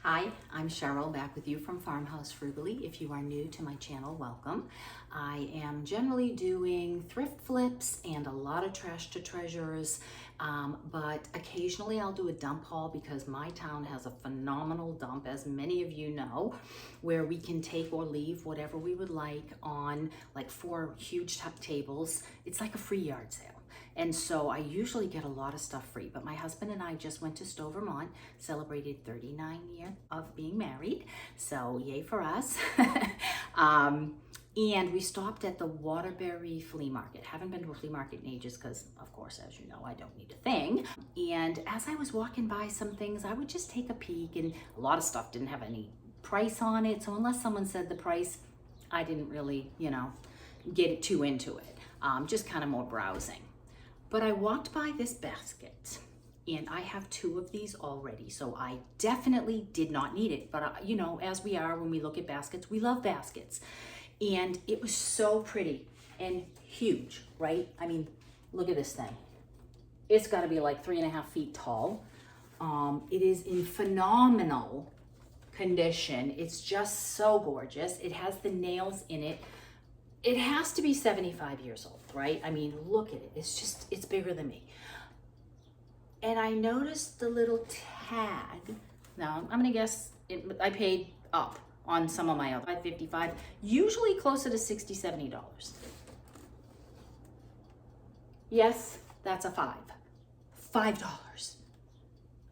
Hi, I'm Cheryl, back with you from Farmhouse Frugally. If you are new to my channel, welcome. I am generally doing thrift flips and a lot of trash to treasures, but occasionally I'll do a dump haul because my town has a phenomenal dump, as many of you know, where we can take or leave whatever we would like on like 4 huge top tables. It's like a free yard sale. And so I usually get a lot of stuff free, but my husband and I just went to Stowe, Vermont, celebrated 39 years of being married. So yay for us. And we stopped at the Waterbury Flea Market. Haven't been to a flea market in ages because, of course, as you know, I don't need a thing. And as I was walking by some things, I would just take a peek, and a lot of stuff didn't have any price on it. So unless someone said the price, I didn't really, get too into it. Just kind of more browsing. But I walked by this basket, and I have 2 of these already, so I definitely did not need it. But as we are when we look at baskets, we love baskets. And it was so pretty and huge, right? I mean, look at this thing. It's got to be like 3.5 feet tall. It is in phenomenal condition. It's just so gorgeous. It has the nails in it. It has to be 75 years old, right? I mean, look at it. It's bigger than me. And I noticed the little tag. Now, I'm gonna guess I paid up on some of my other, $5.55, usually closer to $60, $70. Yes, that's a $5.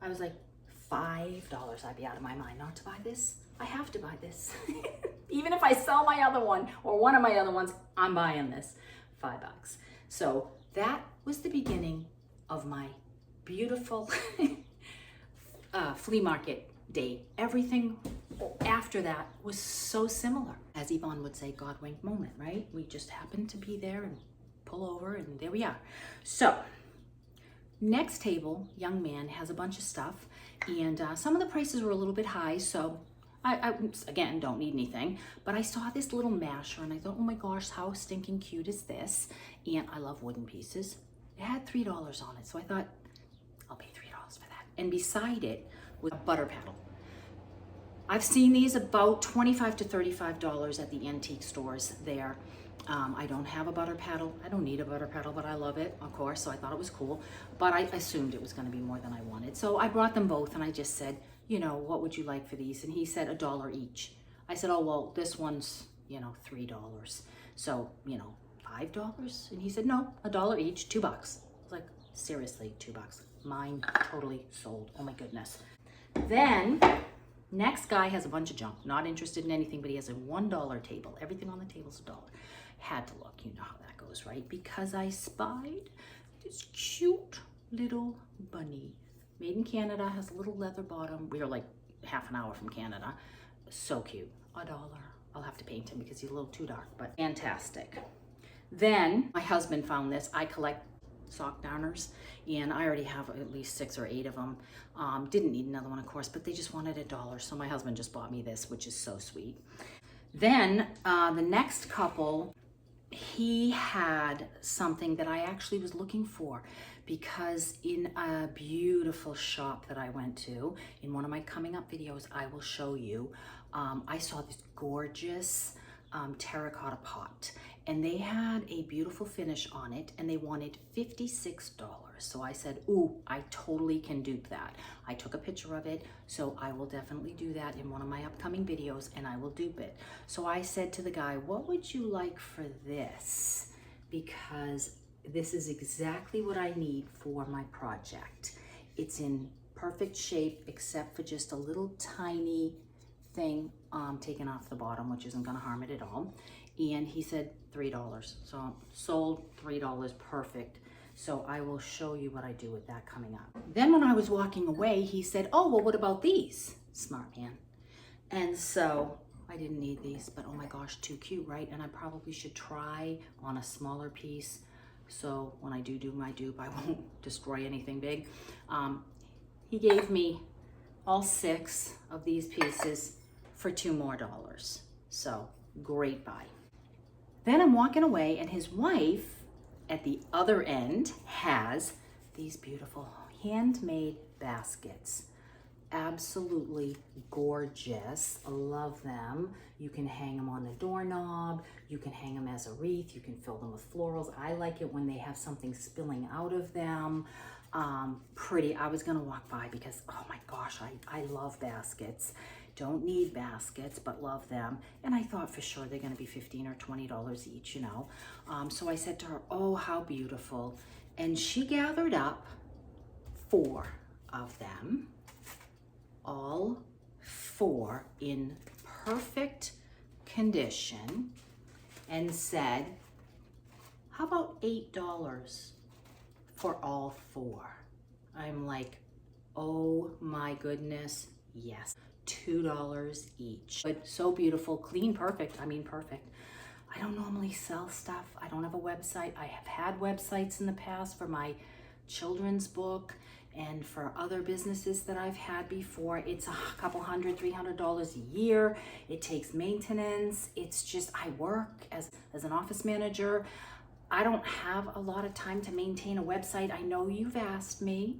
I was like, $5, I'd be out of my mind not to buy this. I have to buy this. Even if I sell my other one or one of my other ones, I'm buying this. $5. So that was the beginning of my beautiful flea market day. Everything after that was so similar. As Yvonne would say, God wink moment, right? We just happened to be there and pull over, and there we are. So next table, young man has a bunch of stuff, and some of the prices were a little bit high, so I again, don't need anything, but I saw this little masher and I thought, oh my gosh, how stinking cute is this? And I love wooden pieces. It had $3 on it, so I thought, I'll pay $3 for that. And beside it was a butter paddle. I've seen these about $25 to $35 at the antique stores there. I don't have a butter paddle. I don't need a butter paddle, but I love it, of course, so I thought it was cool. But I assumed it was going to be more than I wanted. So I brought them both, and I just said, what would you like for these? And he said $1 each. I said, oh, well, this one's, $3. So, $5? And he said, no, $1 each, $2. I was like, seriously, $2. Mine totally sold. Oh my goodness. Then, next guy has a bunch of junk. Not interested in anything, but he has a $1 table. Everything on the table's $1. Had to look, you know how that goes, right? Because I spied this cute little bunny. Made in Canada, has a little leather bottom. We are like half an hour from Canada. So cute. $1. I'll have to paint him because he's a little too dark, but fantastic. Then my husband found this. I collect sock darners, and I already have at least 6 or 8 of them. Didn't need another one, of course, but they just wanted $1. So my husband just bought me this, which is so sweet. Then the next couple, he had something that I actually was looking for, because in a beautiful shop that I went to, in one of my coming up videos, I will show you, I saw this gorgeous terracotta pot, and they had a beautiful finish on it, and they wanted $56. So I said, ooh, I totally can dupe that. I took a picture of it, so I will definitely do that in one of my upcoming videos, and I will dupe it. So I said to the guy, what would you like for this? Because this is exactly what I need for my project. It's in perfect shape, except for just a little tiny thing taken off the bottom, which isn't gonna harm it at all. And he said $3. So sold, $3, perfect. So I will show you what I do with that coming up. Then when I was walking away, he said, oh, well, what about these? Smart man. And so I didn't need these, but oh my gosh, too cute, right? And I probably should try on a smaller piece, so when I do my dupe, I won't destroy anything big. He gave me all 6 of these pieces for $2 more. So great buy. Then I'm walking away, and his wife at the other end has these beautiful handmade baskets. absolutely gorgeous. I love them. You can hang them on the doorknob. You can hang them as a wreath. You can fill them with florals. I like it when they have something spilling out of them. Pretty. I was gonna walk by because, oh my gosh, I love baskets. Don't need baskets, but love them. And I thought for sure they're gonna be $15 or $20 each, you know. So I said to her, oh, how beautiful. And she gathered up 4 of them, all 4 in perfect condition, and said, how about $8 for all 4? I'm like, oh my goodness, yes. $2 each. But so beautiful, clean, perfect. I mean, perfect. I don't normally sell stuff. I don't have a website. I have had websites in the past for my children's book and for other businesses that I've had before. It's a couple $100, $300 a year. It takes maintenance. It's just, I work as an office manager. I don't have a lot of time to maintain a website. I know you've asked me.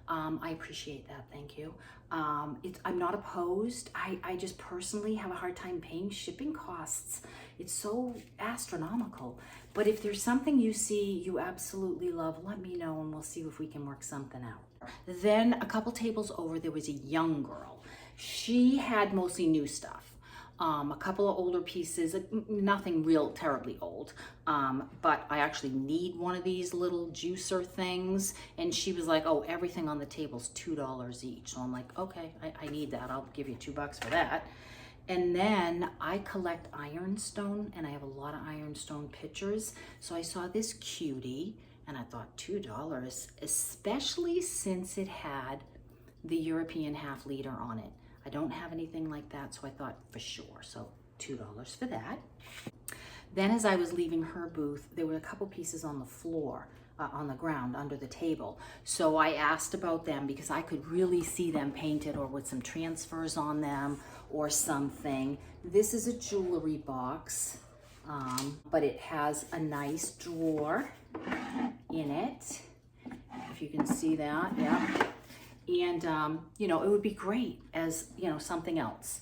I appreciate that, thank you. I'm not opposed. I just personally have a hard time paying shipping costs. It's so astronomical. But if there's something you see you absolutely love, let me know and we'll see if we can work something out. Then a couple tables over, there was a young girl. She had mostly new stuff. A couple of older pieces, nothing real terribly old, but I actually need one of these little juicer things. And she was like, oh, everything on the table's $2 each. So I'm like, okay, I need that. I'll give you $2 for that. And then I collect ironstone, and I have a lot of ironstone pictures. So I saw this cutie and I thought $2, especially since it had the European half liter on it. I don't have anything like that, so I thought for sure. So $2 for that. Then as I was leaving her booth, there were a couple pieces on the floor, on the ground under the table. So I asked about them because I could really see them painted or with some transfers on them or something. This is a jewelry box, but it has a nice drawer in it. If you can see that, yeah. And, you know, it would be great as, you know, something else.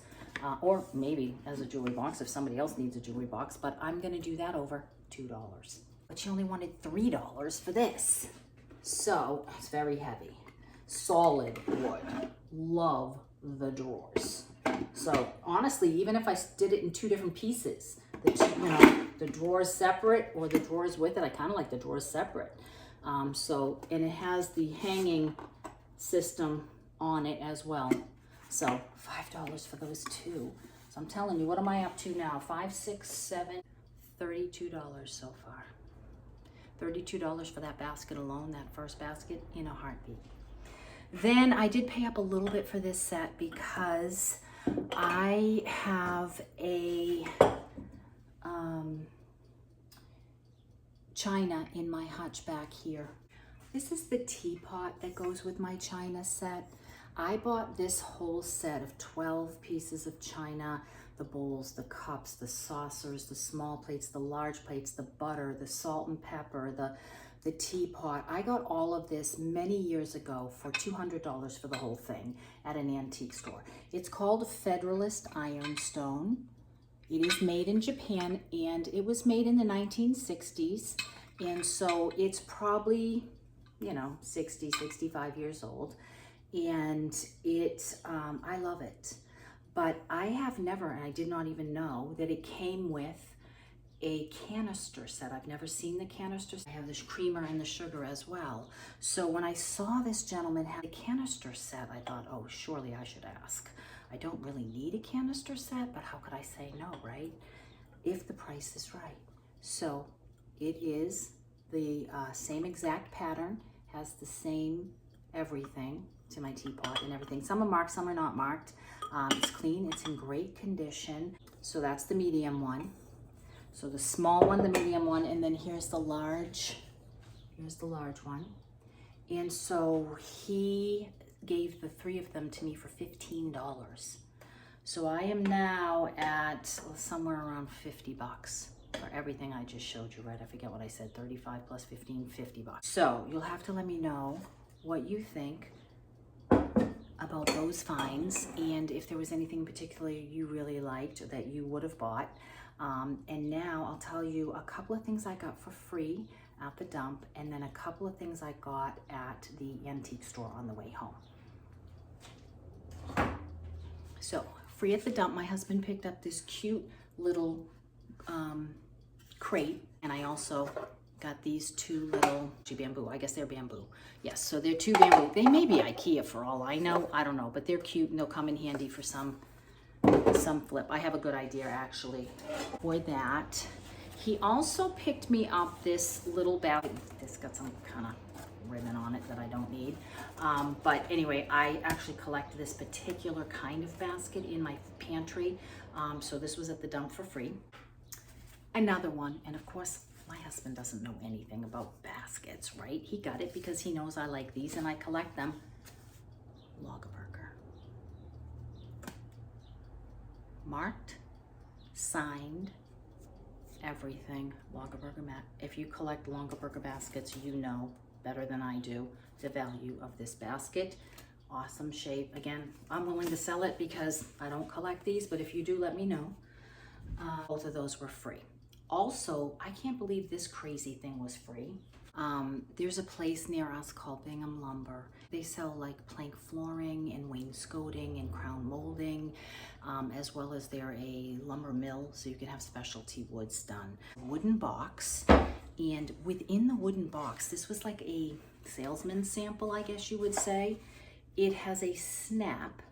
Or maybe as a jewelry box if somebody else needs a jewelry box, but I'm gonna do that over $2. But she only wanted $3 for this. So it's very heavy. Solid wood. Love the drawers. So honestly, even if I did it in 2 different pieces, the drawers separate or the drawers with it, I kind of like the drawers separate. And it has the hanging system on it as well. So $5 for those 2. So I'm telling you, what am I up to now? 5, 6, 7, $32 so far. $32 for that basket alone, that first basket, in a heartbeat. Then I did pay up a little bit for this set because I have a china in my hutch back here. This is the teapot that goes with my china set. I bought this whole set of 12 pieces of china, the bowls, the cups, the saucers, the small plates, the large plates, the butter, the salt and pepper, the teapot. I got all of this many years ago for $200 for the whole thing at an antique store. It's called Federalist Ironstone. It is made in Japan and it was made in the 1960s. And so it's probably, you know, 60, 65 years old. And I love it. But I have never, and I did not even know that it came with a canister set. I've never seen the canister set. I have this creamer and the sugar as well. So when I saw this gentleman have a canister set, I thought, oh, surely I should ask. I don't really need a canister set, but how could I say no, right? If the price is right. So it is the same exact pattern, has the same everything to my teapot and everything. Some are marked, some are not marked. It's clean, it's in great condition. So that's the medium one. So the small one, the medium one, and then here's the large one. And so he gave the 3 of them to me for $15. So I am now at somewhere around $50 for everything I just showed you, right? I forget what I said, 35 plus 15, $50. So you'll have to let me know what you think about those finds and if there was anything particularly you really liked that you would have bought. And now I'll tell you a couple of things I got for free at the dump, and then a couple of things I got at the antique store on the way home. So, free at the dump, my husband picked up this cute little crate, and I also got these two little bamboo. I guess they're bamboo. Yes, so they're two bamboo. They may be IKEA for all I know. I don't know, but they're cute and they'll come in handy for some flip. I have a good idea actually for that. He also picked me up this little bag. This got some kind of ribbon on it that I don't need. But anyway, I actually collect this particular kind of basket in my pantry. So this was at the dump for free. Another one, and of course, my husband doesn't know anything about baskets, right? He got it because he knows I like these and I collect them. Lagerberger. Marked, signed, everything. Lagerberger mat. If you collect Lagerberger baskets, you know better than I do the value of this basket. Awesome shape. Again, I'm willing to sell it because I don't collect these, but if you do, let me know. Both of those were free. Also, I can't believe this crazy thing was free. There's a place near us called Bingham Lumber. They sell like plank flooring and wainscoting and crown molding, as well as they're a lumber mill, so you can have specialty woods done. Wooden box, and within the wooden box, this was like a salesman sample, I guess you would say. It has a snap,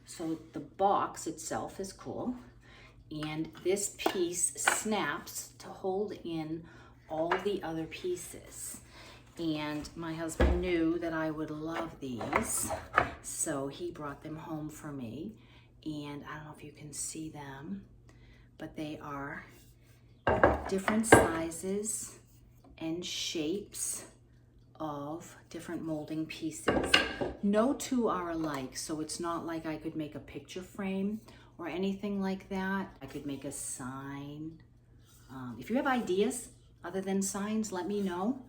so the box itself is cool. And this piece snaps to hold in all the other pieces. And my husband knew that I would love these, so he brought them home for me. And I don't know if you can see them, but they are different sizes and shapes of different molding pieces. No two are alike, so it's not like I could make a picture frame or anything like that. I could make a sign. If you have ideas other than signs, let me know.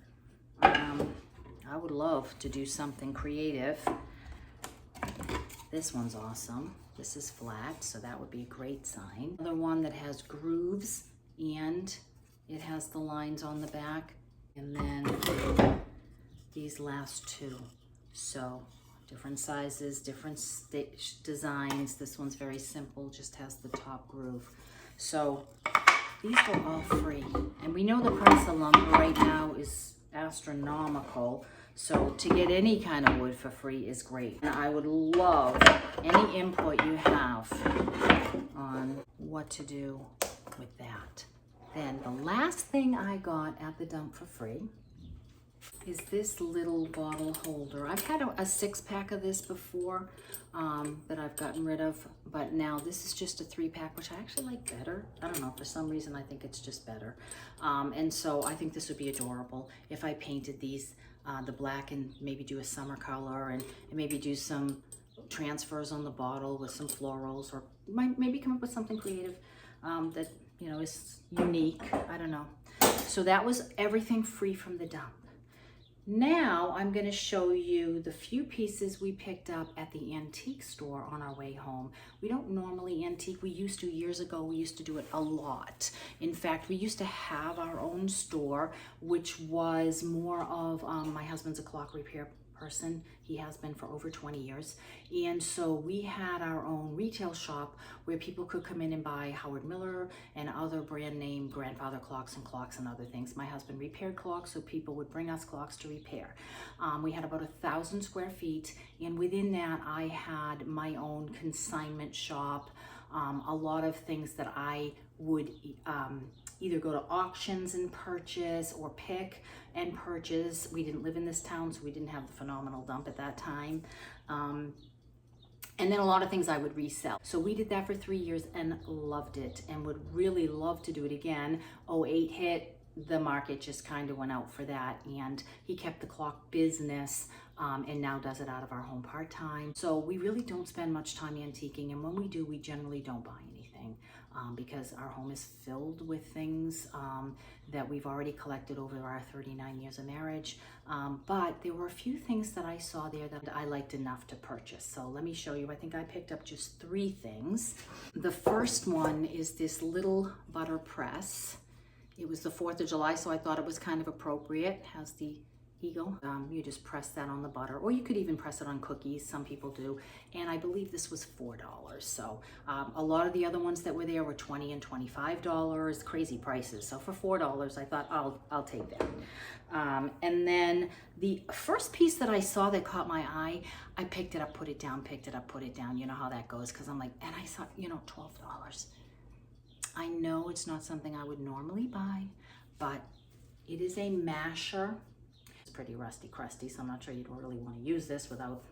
I would love to do something creative. This one's awesome. This is flat, so that would be a great sign. Another one that has grooves and it has the lines on the back. And then these last two. So different sizes, different designs. This one's very simple, just has the top groove. So these were all free. And we know the price of lumber right now is astronomical. So to get any kind of wood for free is great. And I would love any input you have on what to do with that. Then the last thing I got at the dump for free is this little bottle holder. I've had a 6-pack of this before that I've gotten rid of, but now this is just a 3-pack, which I actually like better. I don't know, for some reason I think it's just better. And so I think this would be adorable if I painted these the black and maybe do a summer color and maybe do some transfers on the bottle with some florals, or maybe come up with something creative that, you know, is unique. I don't know. So that was everything free from the dump. Now I'm going to show you the few pieces we picked up at the antique store on our way home. We don't normally antique. We used to years ago. We used to do it a lot. In fact, we used to have our own store, which was more of, my husband's a clock repair person. He has been for over 20 years. And so we had our own retail shop where people could come in and buy Howard Miller and other brand name grandfather clocks and other things. My husband repaired clocks, so people would bring us clocks to repair. We had about 1,000 square feet, and within that I had my own consignment shop. A lot of things that I would either go to auctions and purchase or pick and purchase. We didn't live in this town, so we didn't have the phenomenal dump at that time. And then a lot of things I would resell. So we did that for 3 years and loved it, and would really love to do it again. 08 hit, the market just kind of went out for that, and he kept the clock business and now does it out of our home part-time. So we really don't spend much time antiquing, and when we do, we generally don't buy anything. because our home is filled with things that we've already collected over our 39 years of marriage. But there were a few things that I saw there that I liked enough to purchase. So let me show you. I think I picked up just 3 things. The first one is this little butter press. It was the 4th of July, so I thought it was kind of appropriate. It has the eagle. You just press that on the butter, or you could even press it on cookies. Some people do. And I believe this was $4. So a lot of the other ones that were there were $20 and $25, crazy prices. So for $4, I thought I'll take that. And then the first piece that I saw that caught my eye, I picked it up, put it down, picked it up, put it down. You know how that goes, because I'm like, and I thought, you know, $12. I know it's not something I would normally buy, but it is a masher. It's pretty rusty crusty, so I'm not sure you'd really want to use this without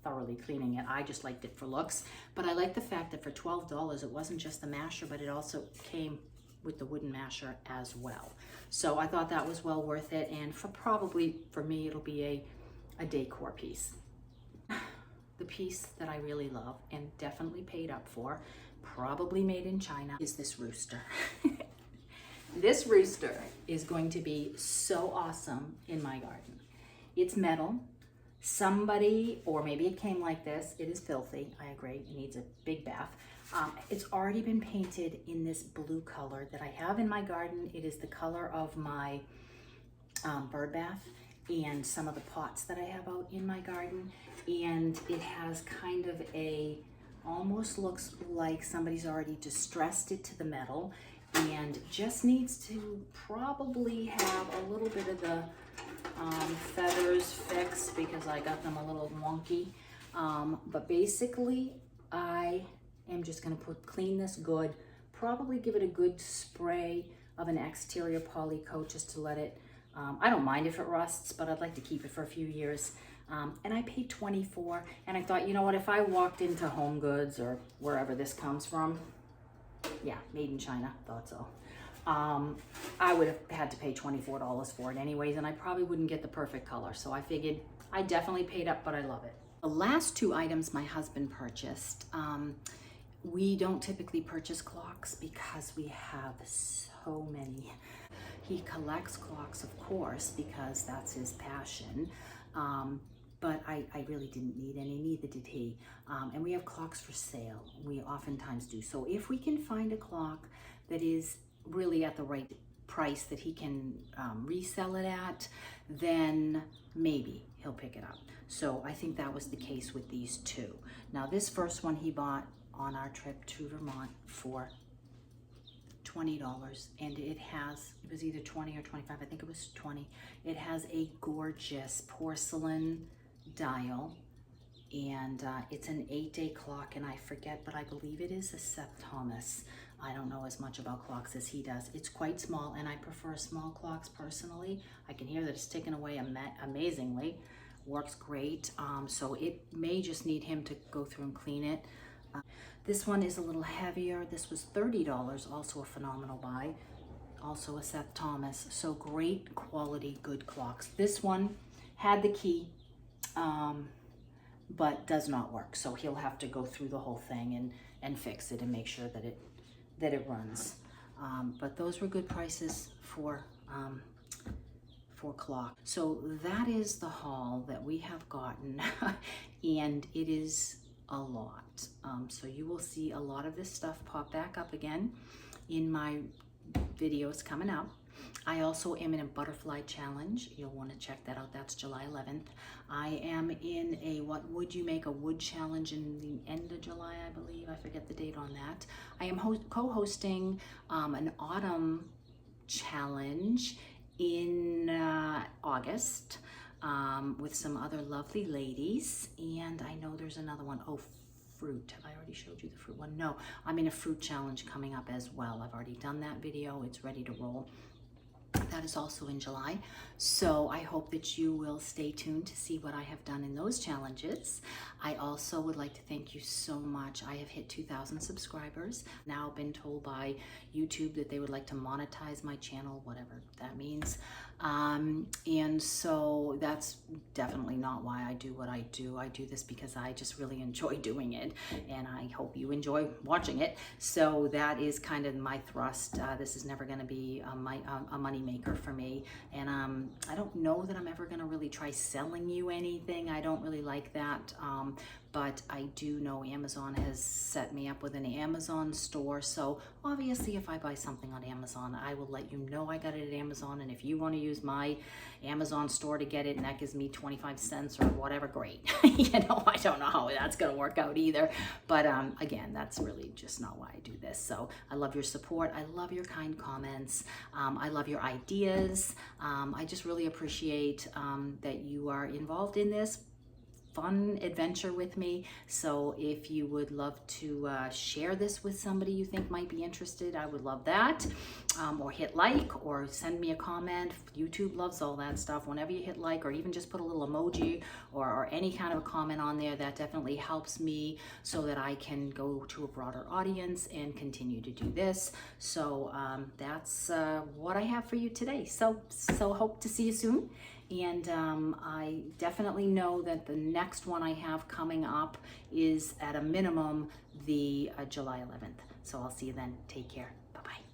thoroughly cleaning it. I just liked it for looks, but I like the fact that for $12 it wasn't just the masher, but it also came with the wooden masher as well. So I thought that was well worth it, and for me it'll be a decor piece. The piece that I really love and definitely paid up for, probably made in China, is this rooster. This rooster is going to be so awesome in my garden. It's metal. Somebody, or maybe it came like this, it is filthy, I agree, it needs a big bath. It's already been painted in this blue color that I have in my garden. It is the color of my bird bath and some of the pots that I have out in my garden. And it has kind of almost looks like somebody's already distressed it to the metal, and just needs to probably have a little bit of the feathers fixed because I got them a little wonky. But basically I am just going to clean this good, probably give it a good spray of an exterior poly coat just to let it, I don't mind if it rusts, but I'd like to keep it for a few years. And I paid $24, and I thought, you know what, if I walked into Home Goods or wherever this comes from, yeah, made in China, thought so, I would have had to pay $24 for it anyways, and I probably wouldn't get the perfect color. So I figured I definitely paid up, but I love it. The last 2 items my husband purchased, we don't typically purchase clocks because we have so many. He collects clocks, of course, because that's his passion. But I really didn't need any, neither did he. And we have clocks for sale. We oftentimes do. So if we can find a clock that is really at the right price that he can resell it at, then maybe he'll pick it up. So I think that was the case with these 2. Now this first one he bought on our trip to Vermont for $20, and it was either 20 or 25, I think it was 20. It has a gorgeous porcelain dial, and it's an 8-day clock, and I forget, but I believe it is a Seth Thomas. I don't know as much about clocks as he does. It's quite small, and I prefer small clocks personally. I can hear that it's ticking away amazingly, works great. So it may just need him to go through and clean it. This one is a little heavier. This was $30, also a phenomenal buy, also a Seth Thomas. So great quality, good clocks. This one had the key, but does not work. So he'll have to go through the whole thing and fix it and make sure that it runs. But those were good prices for clock. So that is the haul that we have gotten, and it is a lot. So you will see a lot of this stuff pop back up again in my videos coming up. I also am in a butterfly challenge. You'll want to check that out. That's July 11th. I am in a what would you make a wood challenge in the end of July, I believe. I forget the date on that. I am co-hosting an autumn challenge in August with some other lovely ladies, and I know there's another one. Oh, fruit. Have I already showed you the fruit one? No, I'm in a fruit challenge coming up as well. I've already done that video. It's ready to roll. That is also in July. So I hope that you will stay tuned to see what I have done in those challenges. I also would like to thank you so much. I have hit 2,000 subscribers. Now been told by YouTube that they would like to monetize my channel, whatever that means. And so that's definitely not why I do what I do. I do this because I just really enjoy doing it, and I hope you enjoy watching it. So that is kind of my thrust. This is never going to be a money maker for me, and I don't know that I'm ever going to really try selling you anything. I don't really like that. But I do know Amazon has set me up with an Amazon store. So obviously if I buy something on Amazon, I will let you know I got it at Amazon. And if you want to use my Amazon store to get it and that gives me 25 cents or whatever, great. You know, I don't know how that's going to work out either. But again, that's really just not why I do this. So I love your support. I love your kind comments. I love your ideas. I just really appreciate that you are involved in this fun adventure with me. So if you would love to share this with somebody you think might be interested, I would love that. Or hit like, or send me a comment. YouTube loves all that stuff. Whenever you hit like, or even just put a little emoji or any kind of a comment on there, that definitely helps me so that I can go to a broader audience and continue to do this. So that's what I have for you today. So hope to see you soon. And I definitely know that the next one I have coming up is at a minimum the July 11th. So I'll see you then. Take care. Bye-bye.